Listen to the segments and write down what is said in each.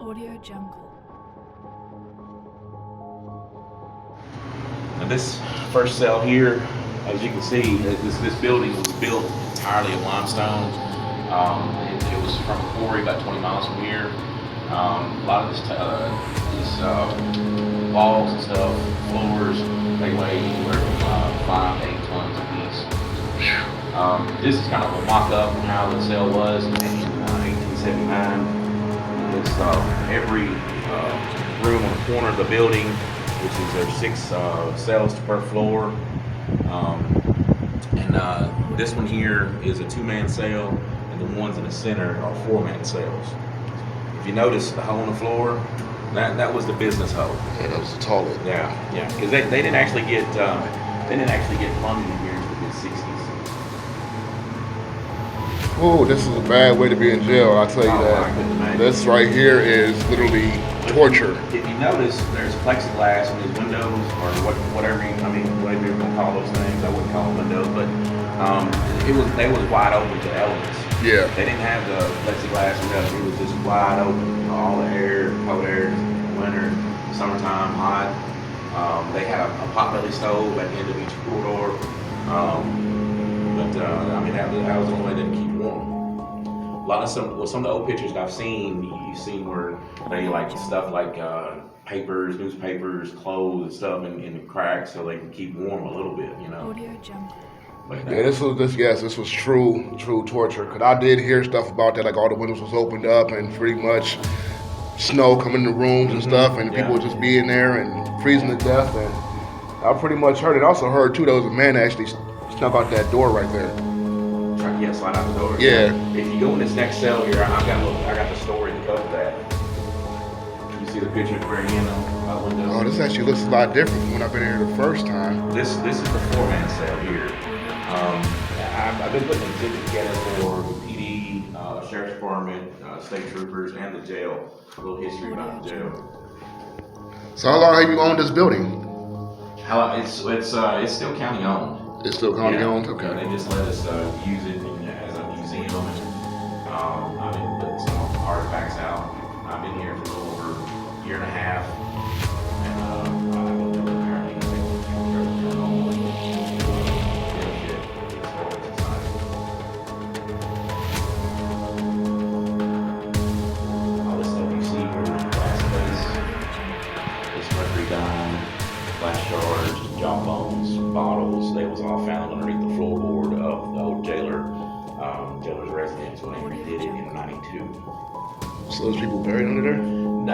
Audio Jungle. Now this first cell here, as you can see, this building was built entirely of limestone. It was from a quarry about 20 miles from here. A lot of these walls and stuff, floors, they weigh anywhere from 5 to 8 tons apiece. This is kind of a mock-up of how the cell was in 1879. It's every room on the corner of the building, which is there's 6 cells per floor. This one here is a 2-man cell, and the ones in the center are 4-man cells. If you notice the hole in the floor, that was the business hole. Yeah, that was the toilet. Yeah, because they didn't actually get plumbing in here until the mid-60s. Oh, this is a bad way to be in jail, I'll tell you that. This right here is literally torture. If you notice, there's plexiglass in these windows, or whatever you're gonna call those things. I wouldn't call them windows, but they was wide open to elements. Yeah. They didn't have the plexiglass or nothing. It was just wide open. You know, all the air, cold air, winter, summertime, hot. They had a potbelly stove at the end of each corridor. That was the only way they could keep warm. Some of the old pictures that I've seen, you've seen where they like stuff like papers, newspapers, clothes, and stuff in the cracks so they can keep warm a little bit, you know. Audio Jungle. Yeah, this was true torture. Cause I did hear stuff about that, like all the windows was opened up and pretty much snow coming in the rooms and stuff, and people would just be in there and freezing to death. And I pretty much heard it. I also heard too there was a man that actually snuck out that door right there. Slide out the door. Yeah. If you go in this next cell here, I got the story to cover that. You see the picture at the very end of the window. Oh, this actually looks a lot different from when I've been here the first time. This is the 4-man cell here. I've been putting exhibits together for the PD, Sheriff's Department, State Troopers, and the jail. A little history about the jail. So how long have you owned this building? It's still county owned. It's still county owned? Okay. Yeah, they just let us use it as a museum. I've been putting some artifacts out. I've been here for a little over a year and a half. And I've been doing apparently all this stuff you see here, glass case, this mercury dime, glass shards, jawbones, bottles, they was all found underneath the floorboard of the old jailer's residence when they redid it in '92. So those people buried under there? I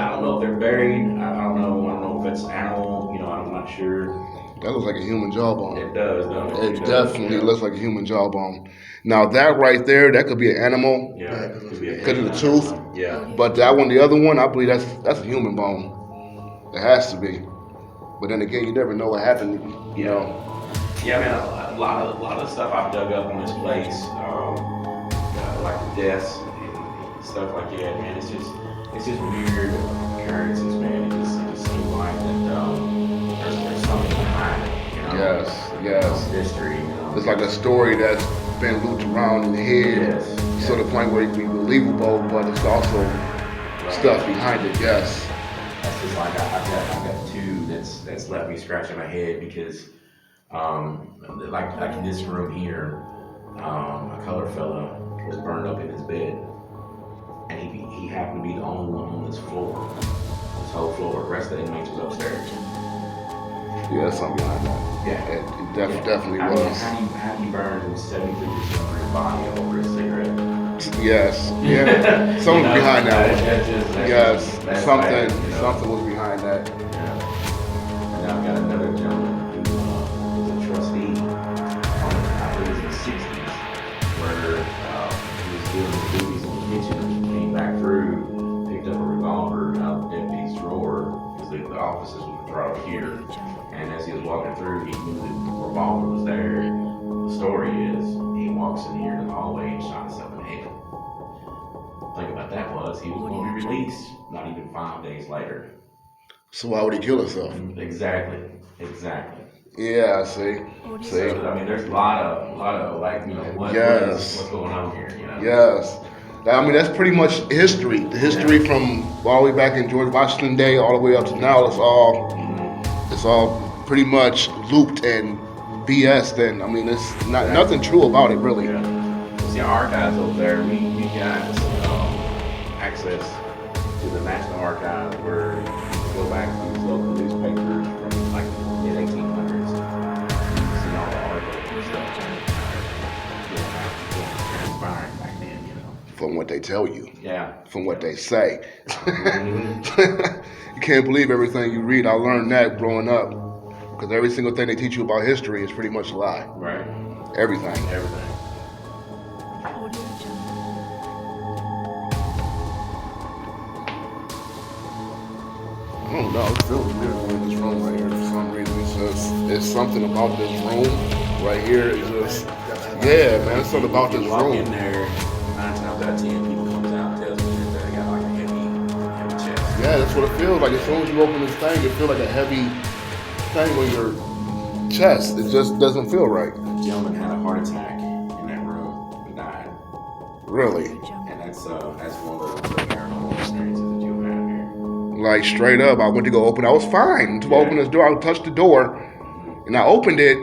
don't know if they're buried. I don't know if it's animal. You know, I'm not sure. That looks like a human jawbone. It does, doesn't it? It definitely looks like a human jawbone. Now that right there, that could be an animal. Yeah, because of the tooth. Yeah. But that one, the other one, I believe that's a human bone. It has to be. But then again, you never know what happened. You know. Yeah, man. A lot of stuff I've dug up on this place, like the deaths and stuff like that. Man, it's just weird occurrences, man. It just seems like that there's something behind it. You know? Yes. History. You know? It's like a story that's been looped around in the head, to the point where it can be believable, but it's also stuff behind it. Yes. That's just like I've got 2 that's left me scratching my head because. Like in this room here, a colored fella was burned up in his bed, and he happened to be the only one on this floor, this whole floor. The rest of the inmates was upstairs. Yeah, that's something behind that. Yeah, it definitely was. How do you burn 73% of your body over a cigarette? Yes, yeah, something behind that. That's something bad, you know? something was behind that. Yeah. And now I've got another gentleman. Trustee, I believe in the 60s, where he was doing his duties in the kitchen, came back through, picked up a revolver out of the deputy's drawer, because the offices were right over here, and as he was walking through, he knew that the revolver was there. The story is, he walks in here in the hallway and shot himself in the head. The thing about that was, he was going to be released not even 5 days later. So why would he kill himself? Exactly. Yeah, see. So, I mean, there's a lot of like, you know, what's going on here, you know? Yes. I mean, that's pretty much history. The history from all the way back in George Washington Day all the way up to now. It's all pretty much looped and BS. Then I mean, it's not nothing true about it really. Yeah. See, our archives over there, we got access to the National Archives where you can go back to these local newspapers from like the mid-1800s. See all the articles and stuff transpiring back then, you know. From what they tell you. Yeah. From what they say. You can't believe everything you read. I learned that growing up. Because every single thing they teach you about history is pretty much a lie. Right. Everything. Everything. I don't know. It feels weird going in this room right here for some reason. It's something about this room right here. It's just, yeah, man. It's something about this walk room. in there, 9 times out of 10, people comes out and tells me that they got like a heavy chest. Yeah, that's what it feels like. As soon as you open this thing, it feels like a heavy thing on your chest. It just doesn't feel right. A gentleman had a heart attack in that room and died. Really? And that's one of the paranormal experiences that you'll have here. Like straight up, I went to go open. I was fine until I opened this door. I touched the door, and I opened it,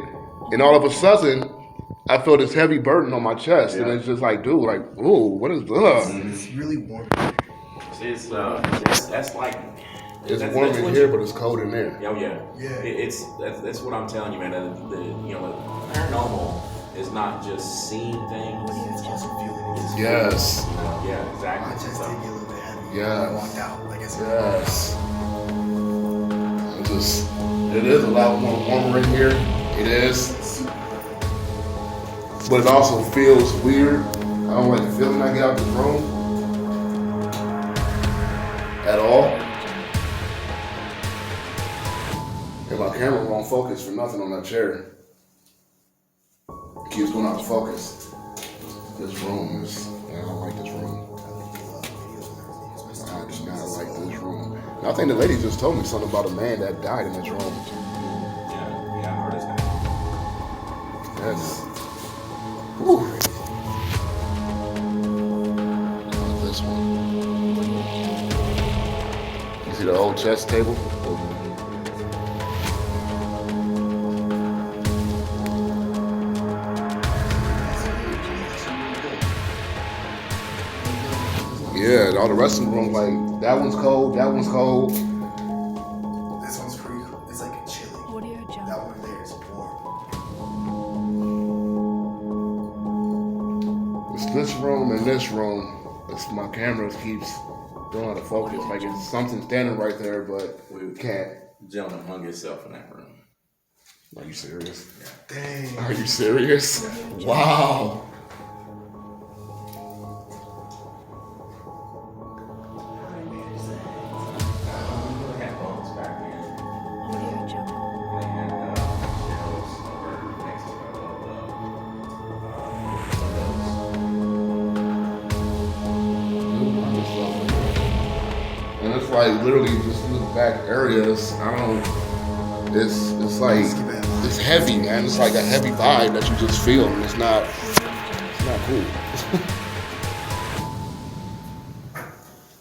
and all of a sudden, I feel this heavy burden on my chest, and it's just like, dude, like, ooh, what is this? It's really warm. It's that's like. It's warm in here, but it's cold in there. Oh yeah. That's what I'm telling you, man. The paranormal is not just seeing things. It's also feeling it. Yes. Yeah, exactly. My chest did get a little bit heavy. Yes. I walked out, like I said. Yes. It is a lot more warmer in here. It is. But it also feels weird. I don't like the feeling I get out of the room. At all. And my camera won't focus for nothing on that chair. It keeps going out of focus. This room is, I don't like this room. I do not like this room. And I think the lady just told me something about a man that died in this room. Yeah, heart attack. That's, whew. This one. You see the old chess table? Yeah, and all the rest of the room, like, that one's cold, that one's cold. This one's pretty cool. It's like a chilly. That one there is warm. It's this room and this room. It's my camera keeps going out of focus. Like it's something standing right there, but we can't. The gentleman hung himself in that room. Are you serious? Yeah. Dang. Are you serious? Wow. They had bones back then. They had shelves over next to And it's like literally just in the back areas. It's like it's heavy, man. It's like a heavy vibe that you just feel, and it's not cool.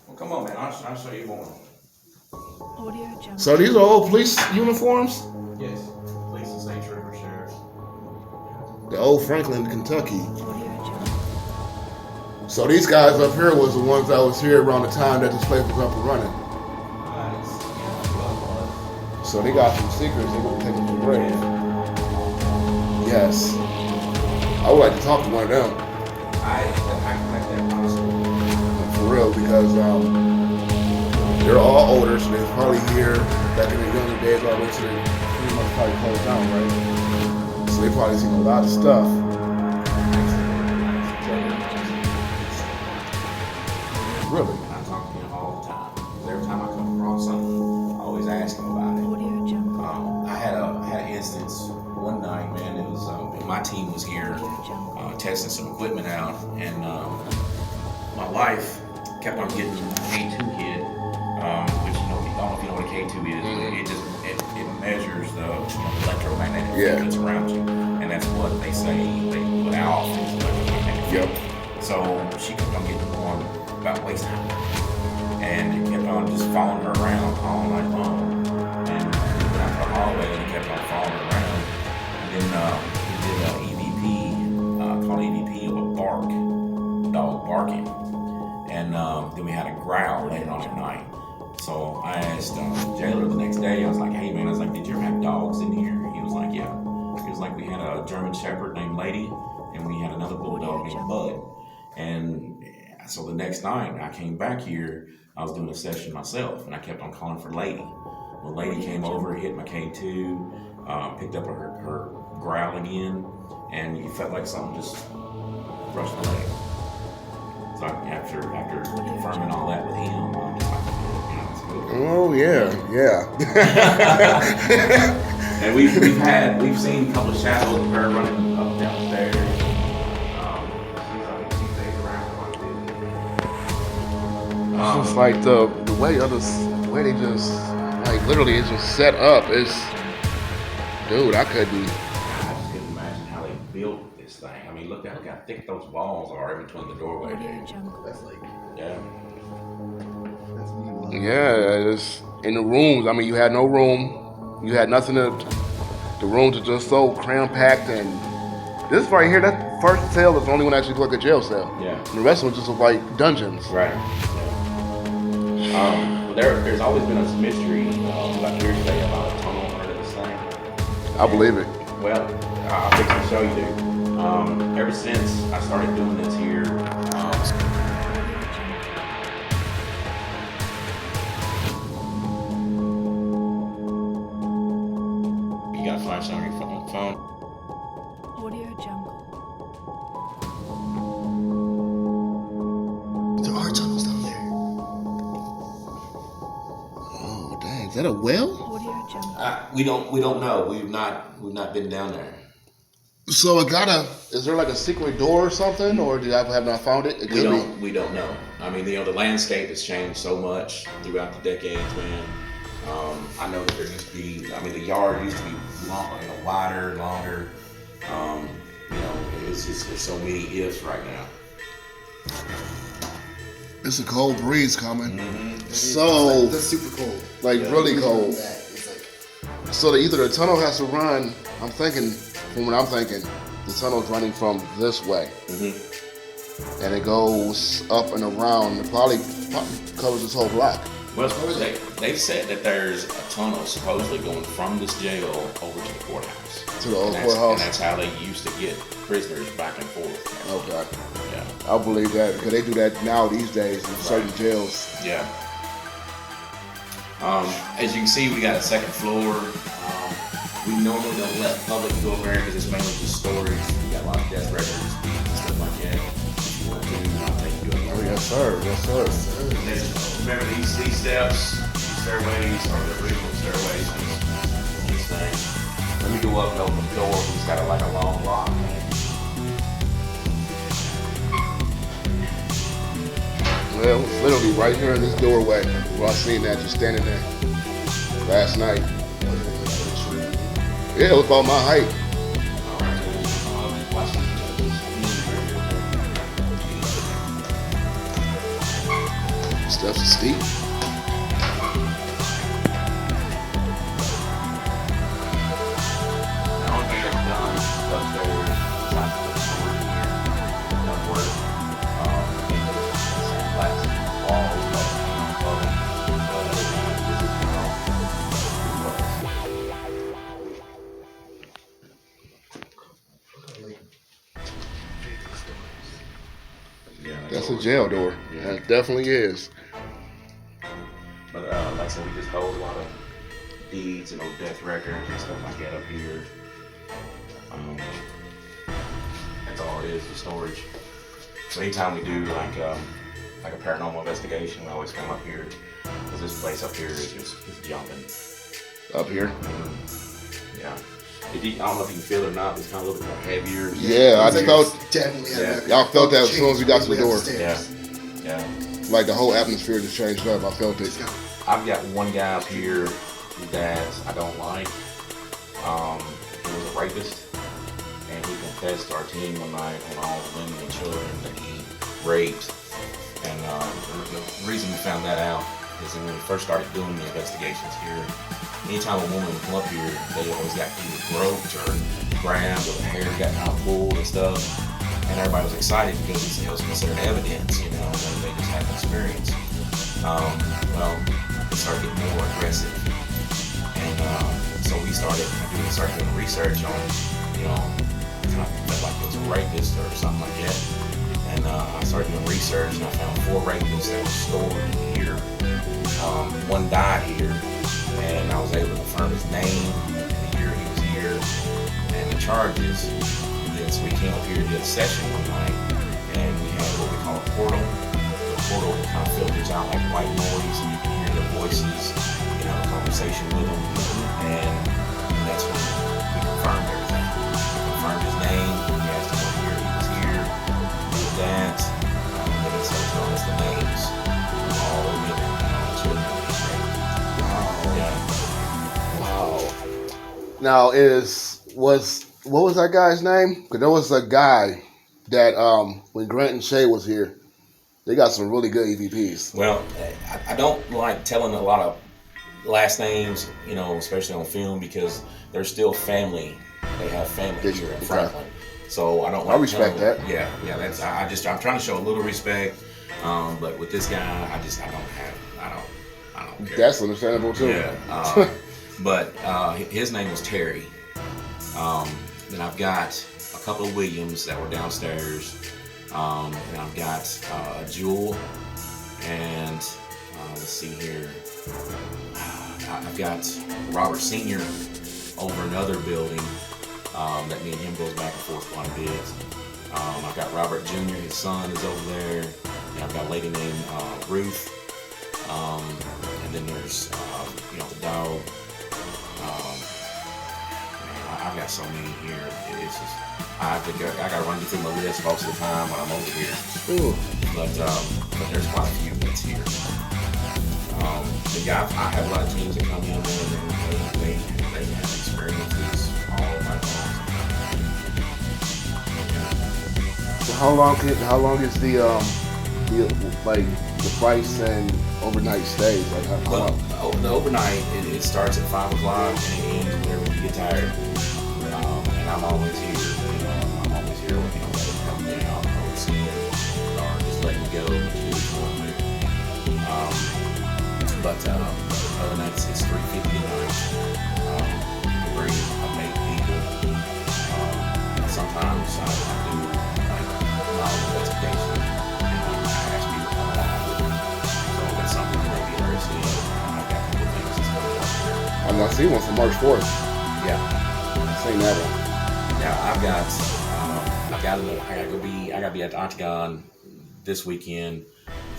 Well, come on, man. I'll show you more. So these are old police uniforms? Yes. Police and state trooper, sheriff. The old Franklin, Kentucky. So these guys up here was the ones that was here around the time that this place was up and running. So they got some secrets they gonna take them to the grave. Yes. I would like to talk to one of them. I like that possible. For real, because they're all older, so they're probably here back in their younger days already, so they pretty much probably closed down, right? So they probably seen a lot of stuff. Really? And I talk to him all the time. Every time I come across something, I always ask him about it. I had an instance one night, man. It was my team was here testing some equipment out, and my wife kept on getting K2 hit, which I don't know if you know what a K2 is, but it measures the electromagnetic field that's around you, and that's what they say they put out is electromagnetic field. Yep. So she kept on getting warm about waist high. And it kept on just following her around all night long. And we went out to the hallway and it kept on following her around. And then we did an EVP, called EVP of a bark, dog barking. And then we had a growl later on at night. So I asked Jailer the next day, I was like, hey man, I was like, did you ever have dogs in here? He was like, yeah. He was like, we had a German Shepherd named Lady, and we had another bulldog named Bud. And so the next night I came back here, I was doing a session myself, and I kept on calling for Lady. When Lady came over, hit my K2, picked up her growl again, and you felt like something just brushed my leg. So after confirming all that with him, I'm just like, you know, it's good. Oh yeah. And we've seen a couple of shadows of her running up downstairs. It's just like the way they just like literally it's just set up. It's dude, I couldn't. I just couldn't imagine how they built this thing. I mean, look how thick those walls are in between the doorway. That's like, Yeah. that's me. Yeah, it's in the rooms. I mean, you had no room. You had nothing to. The rooms are just so cram packed, and this right here, that first cell is the only one that actually looked like a jail cell. Yeah. And the rest of them just look like dungeons. Right. Yeah. There's always been a mystery about hearsay about a tunnel under this thing. I believe it. Well, I'll fix to show you, dude. Ever since I started doing this here, you got a flash on your phone. Audio Jungle. There are tunnels down there. Oh dang, is that a well? Audio Jungle. We don't know. We've not been down there. So it gotta. Is there like a secret door or something, or did I have not found it? It could be. We don't know. I mean, the landscape has changed so much throughout the decades, man. I know that there used to be. I mean, the yard used to be long, wider, longer. It's just there's so many ifs right now. It's a cold breeze coming. Mm-hmm. So That's super cold. like really cold. It's like, So either the tunnel has to run. I'm thinking, from what I'm thinking, the tunnel's running from this way, and it goes up and around. It probably covers this whole block. Well, they've said that there's a tunnel supposedly going from this jail over to the courthouse. To the old And courthouse. that's how they used to get prisoners back and forth. Okay, Yeah. I believe that because they do that now these days in certain jails. Yeah. As you can see, we got a second floor. We normally don't let public go over there because it's mainly just storage. We got a lot of death records and stuff like that. If you want to, I'll take you up. Oh yes, sir. Yes, sir. Remember these steps, these stairways are the original stairways on this thing. Let me go up and open the door. It's got like a long lock. Well, it's literally right here in this doorway where I seen that just standing there last night. Yeah, it was about my height. Steps are steep. The only thing they've done upstairs, besides the storage here, that work, is plastic walls above them. But other than that, this is That's a jail door. Yeah. That definitely is. But like I said, we just hold a lot of deeds and old death records and stuff like that up here. That's all it is, the storage. So anytime we do like a paranormal investigation, we always come up here because this place up here is just jumping. Up here. Yeah. I don't know if you can feel it or not, but it's kind of a little bit more heavier. Yeah, I just felt. definitely had Y'all felt that as soon as we got to the door. Yeah. Yeah. Like the whole atmosphere just changed up. I felt it. I've got one guy up here that I don't like. He was a rapist, and he confessed to our team one night on all the women and children that he raped. And the reason we found that out is when we first started doing the investigations here, anytime a woman would come up here, they always got either groped or grabbed, or the hair got kind of pulled and stuff. And everybody was excited because it was considered evidence, you know, and they just had an experience. Well, it started getting more aggressive. And so we started doing research on, you know, kind of felt like it was a rapist or something like that. And I started doing research, and I found 4 rapists that were stored here. One died here, and I was able to confirm his name, and the year he was here, and the charges. And then so we came up here to do a session one night, and we had what we call a portal. The portal kind of filters out like white noise, and you can hear their voices, you know, conversation with them, and that's when we confirmed everything. We confirmed his name. We asked him what year he was here. That, and then it starts telling us the names of all the women and all the children that he raped. Wow. Now what was that guy's name? Because there was a guy that when Grant and Shay was here, they got some really good EVPs. Well, I don't like telling a lot of last names, you know, especially on film, because they're still family. They have family here in Franklin. So I don't. I respect that. Yeah. That's I'm trying to show a little respect, but with this guy, I don't care. That's understandable too. Yeah. But his name was Terry. Then I've got a couple of Williams that were downstairs. And I've got Jewel, and let's see here. I've got Robert Sr. over another building. That me and him goes back and forth quite a bit. I've got Robert Jr., his son is over there. And I've got a lady named Ruth. And then there's, you know, the dog. I've got so many here. It's just, I gotta run you through my list most of the time when I'm over here. Ooh. But there's quite a few that's here. But yeah, I have a lot of teams that come in there, and they have experiences all night long. So how long is the price and overnight stays? Like how long? The overnight it starts at 5 o'clock and it ends whenever you get tired. And I'm always here. You know, I'm always here. You know, come down, overseeing, or just letting you go. But other nights it's $350 a night. You bring up 8 people. Sometimes I do like my own investigation, and I ask people to come along with me. So that's something that may be interested in. I've got a couple things that's coming up here. I see one for March 4th. Yeah. I've seen that one. Yeah, I gotta be at the Octagon this weekend,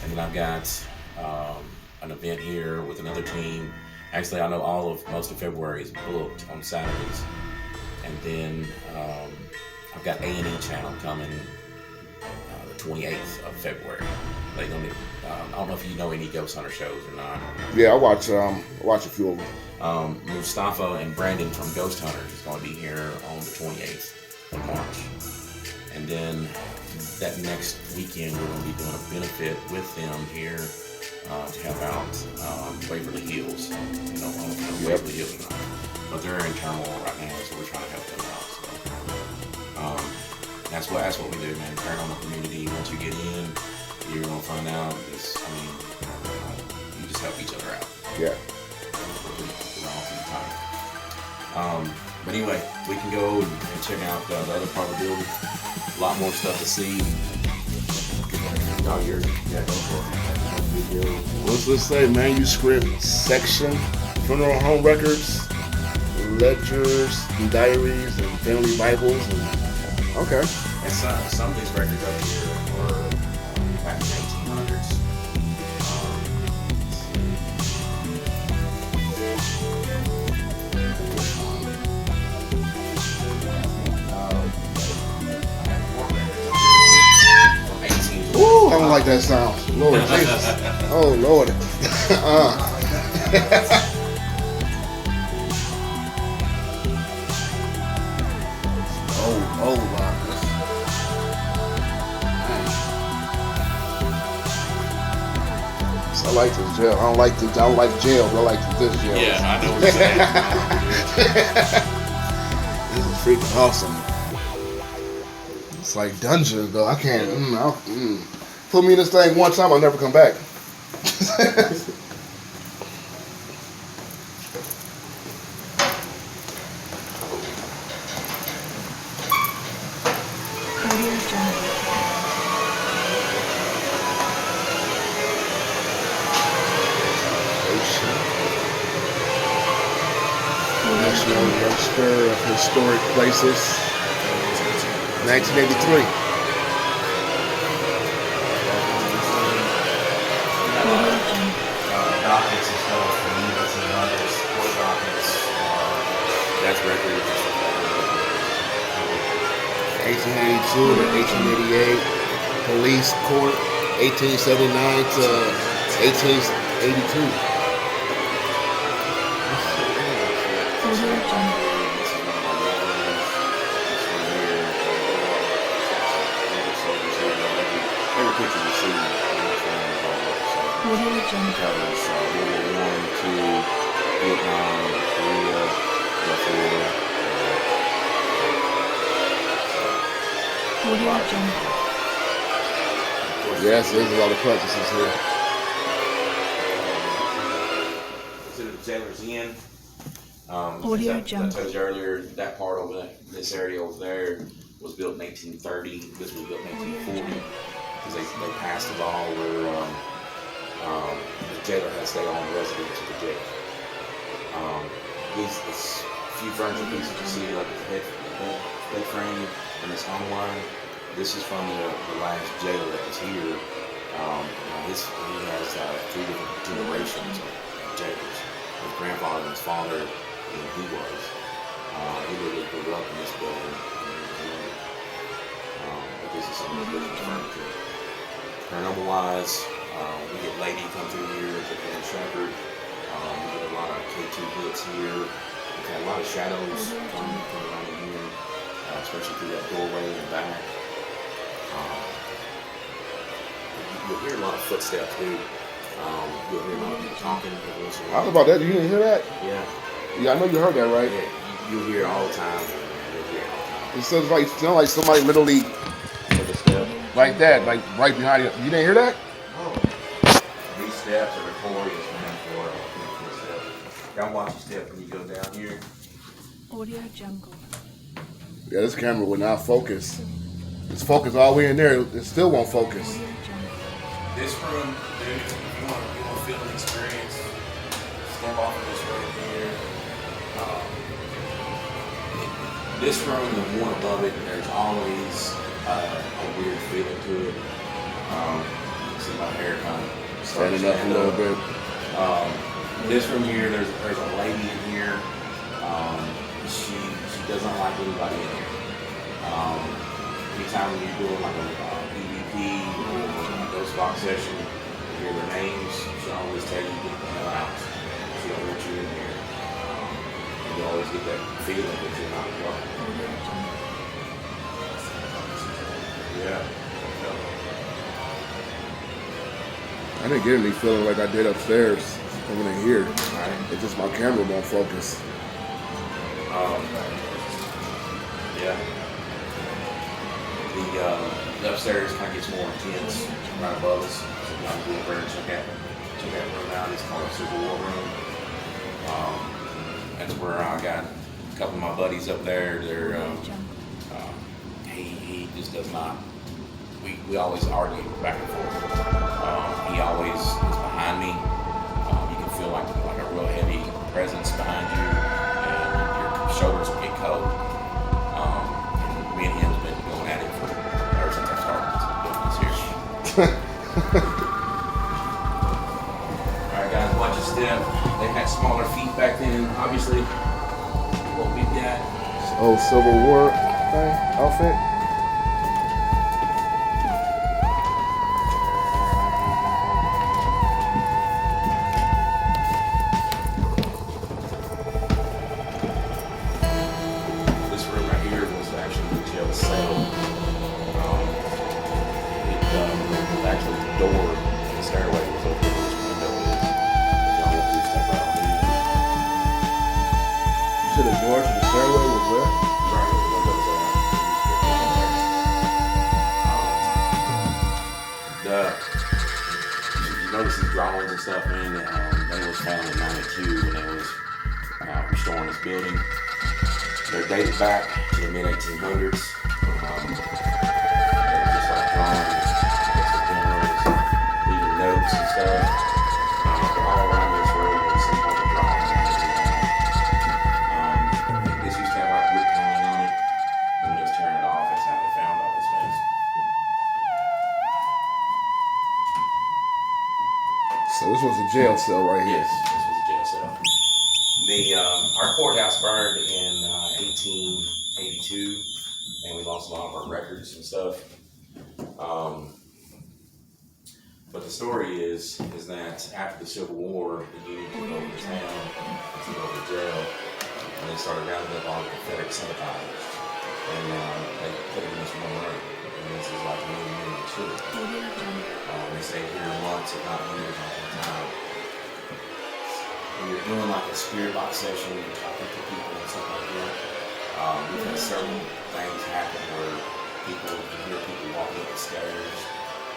and then I've got an event here with another team. Actually, I know most of February is booked on Saturdays, and then I've got A&E channel coming the 28th of February. They gonna I don't know if you know any Ghost Hunter shows or not. Yeah, I watch a few of them. Mustafa and Brandon from Ghost Hunters is going to be here on the 28th of March. And then that next weekend, we're going to be doing a benefit with them here to help out Waverly Hills. You know, I don't know if Waverly Hills or not. But they're in turmoil right now, so we're trying to help them out. So that's what we do, man. Paranormal community. Once you get in, you're going to find out this. I mean, you just help each other out. Yeah. But anyway, we can go and check out the other part of the building. A lot more stuff to see. Let's say manuscript section, funeral home records, ledgers, and diaries, and family Bibles. And, okay. And some of these records up here are back in the 1800s. Ooh, I don't like that sound. Lord Jesus. Oh, Lord. Oh, wow. jail. I don't like jails. I like this jail. Yeah, I know what you're saying. This is freaking awesome. It's like dungeons though. I can't. Put me in this thing one time, I'll never come back. Audio Jungle. National Register of Historic Places, 1983. Audio Jungle. Dockets and stuff, and units and others, court dockets, that's records. 1882 to 1888, police court, 1879 to 1882. Audio Jungle. This is one of my loved ones. This one here, soldiers here. Every picture you see in this one is all up. So Audio Jungle. covers World War I, II, Vietnam, Korea, Gulf War. Audio Jungle. Yes, there's a lot of practices here. Considered the Jailers Inn. Audio as I Jungle. told you earlier, that part over there, this area over there was built in 1830. This was built in 1840 because they passed a law where the jailer had to stay on residence of the jail. These few furniture pieces you see, like the bed frame and this home line, this is from the last jailer that was here. He has 3 different generations of jailers. His grandfather and his father, and he was. He literally grew up in this building. But this is some of the original furniture. Paranormal wise, we get Lady come through here to Van Shepherd. We get a lot of K2 hits here. We've had a lot of shadows come around in here, especially through that doorway and back. You'll hear a lot of footsteps, dude. You'll hear a lot of people talking. How about that? You didn't hear that? Yeah. Yeah, I know you heard that, right? Yeah, you hear it all the time. You'll hear it all the It sounds like somebody literally time. Step. like that, like right behind you. You didn't hear that? These steps are notorious, man, for steps. Y'all watch your step when you go down here. Audio Jungle. Yeah, this camera will not focus. It's focused all the way in there. It still won't focus. Audio Jungle. This room, dude, if you want to feel an experience, step off of this right here. This room, the one above it, there's always a weird feeling to it. See my hair kind of Standing up a little bit. This room here, there's a lady in here. She doesn't like anybody in here. Anytime when you're doing like a EVP or a ghost box session, you hear their names, she'll always tell you to get the hell out. She don't want you in here. And you always get that feeling that you're not welcome. Audio Jungle. Yeah. I didn't get any feeling like I did upstairs coming in here. Right. It's just my camera won't focus. Yeah. The upstairs kind of gets more intense right above us. So you can go over and check that room out. It's called a Civil War room. That's where I got a couple of my buddies up there. They're Audio Jungle. he just does not. We always argue back and forth. He always is behind me. You can feel like a real heavy presence behind you, and your shoulders will get cold. And me and him have been going at it ever since I started doing this here. All right, guys, watch your step. They had smaller feet back then, obviously. What we got. Oh, Civil War thing, outfit. This room right here was actually the jail cell. Actually the door and the stairway was over where this window is. drawings and stuff, man. They was found in '92 when they was restoring this building. They're dated back to the mid-1800s. They were just like drawings, leaving notes and stuff. All around this room was some type of drawings. This used to have like wood paneling on it. When they was tearing it off, that's how they found all this mess. So this was a jail cell right here. Yes, this was a jail cell. Our courthouse burned in 1882, and we lost a lot of our records and stuff. But the story is that after the Civil War, the Union took over the town, took over the jail, and they started rounding up all the Confederate sympathizers. And they put it in this one room. And this is like room 2. They stayed here months, if not years, at a time. When you're doing like a spirit box session, you're talking to people and stuff like that. We've had several things happen where you can hear people walking up the stairs.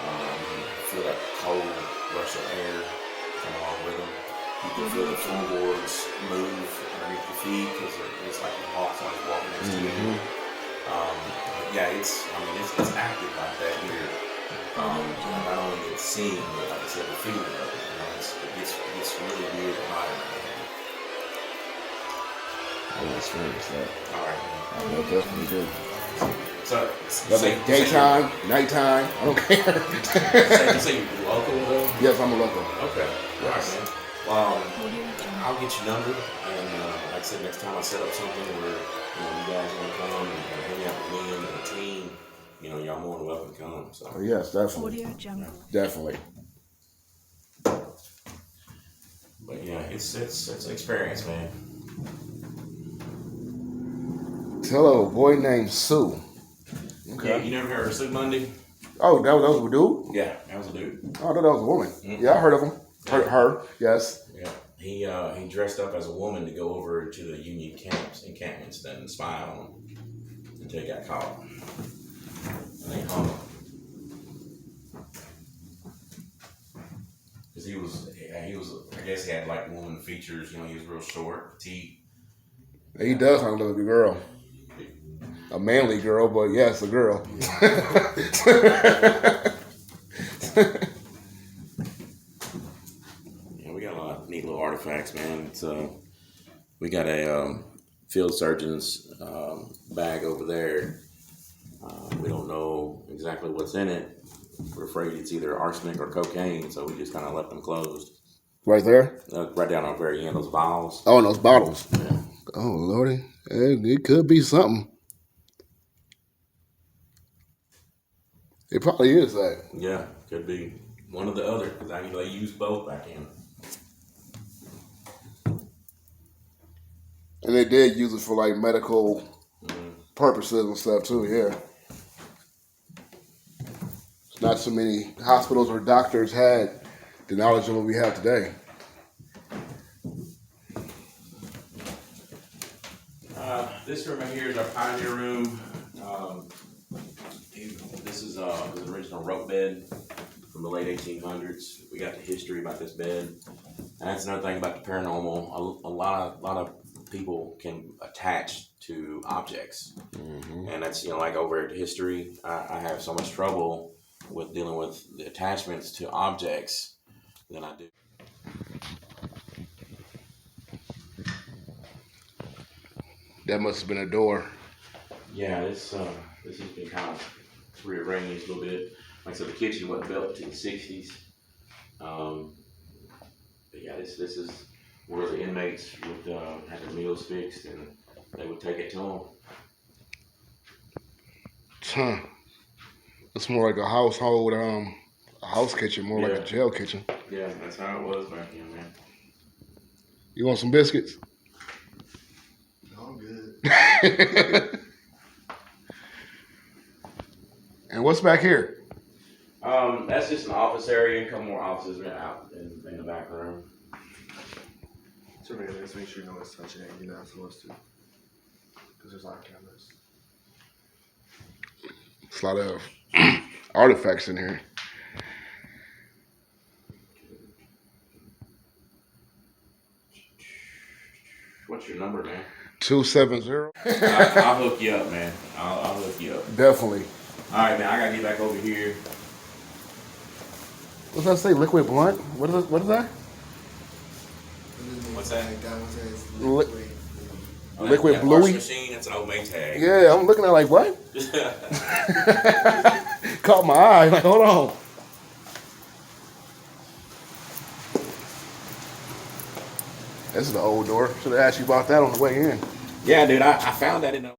You feel that cold rush of air come along with them. You can feel the floorboards move underneath your feet because it's like you walk somebody walking next to you. Yeah, it's active like that here. Not only the scene, but like I said, the feeling of it. It gets really weird at night. I will experience that. All right. I definitely do. So, daytime, nighttime, I don't care. you say you're local though? Yes, I'm a local. Okay. All right, man. Well, I'll get your number, and like I said, next time I set up something where you guys want to come and hang out with me and the team, y'all more than welcome to come. So. Oh, yes, definitely. Audio Jungle. Definitely. But yeah, it's an experience, man. Hello, a boy named Sue. Okay. Yeah, you never heard of Sue Monday? Oh, that was a dude? Yeah, that was a dude. Oh, I thought that was a woman. Mm-hmm. Yeah, I heard of him. Heard her, yes. Yeah, he dressed up as a woman to go over to the Union encampments and spy on them until he got caught. And they hung him. Because he was, I guess he had like woman features, he was real short, petite. He does sound like a girl. A manly girl, but yes, a girl. Yeah, we got a lot of neat little artifacts, man. It's we got a field surgeon's bag over there. We don't know exactly what's in it. We're afraid it's either arsenic or cocaine, so we just kind of left them closed. Right there? Right down on the very end, those vials. Oh, and those bottles. Yeah. Oh, Lordy. It could be something. It probably is that. Yeah, could be one or the other, because they use both back in. And they did use it for like medical purposes and stuff too, yeah. Not so many hospitals or doctors had the knowledge of what we have today. This room right here is our pioneer room. This is the original rope bed from the late 1800s. We got the history about this bed. And that's another thing about the paranormal. A lot of people can attach to objects. And that's, like over at history, I have so much trouble with dealing with the attachments to objects than I do. That must have been a door. Yeah, this has been kind of rearranged a little bit. Like I said, the kitchen wasn't built to the 60s. But yeah, this is where the inmates would have their meals fixed, and they would take it to them. Huh. It's more like a household, a house kitchen, more like a jail kitchen. Yeah, that's how it was back then, man. You want some biscuits? No, I'm good. And what's back here? That's just an office area. A couple more offices out in the back room. Surveyor, let's make sure no one's touching it. You're not supposed to. Because there's a lot of cameras. There's a lot of artifacts in here. What's your number, man? 270. I'll hook you up, man. I'll hook you up. Definitely. All right, man. I gotta get back over here. What's that say? Liquid blunt? What is that? What's that? Liquid that bluey? machine. That's an old mate tag. Yeah, I'm looking at it like, what? Caught my eye. Like, hold on. This is the old door. Should have asked you about that on the way in. Yeah, dude. I found that in the.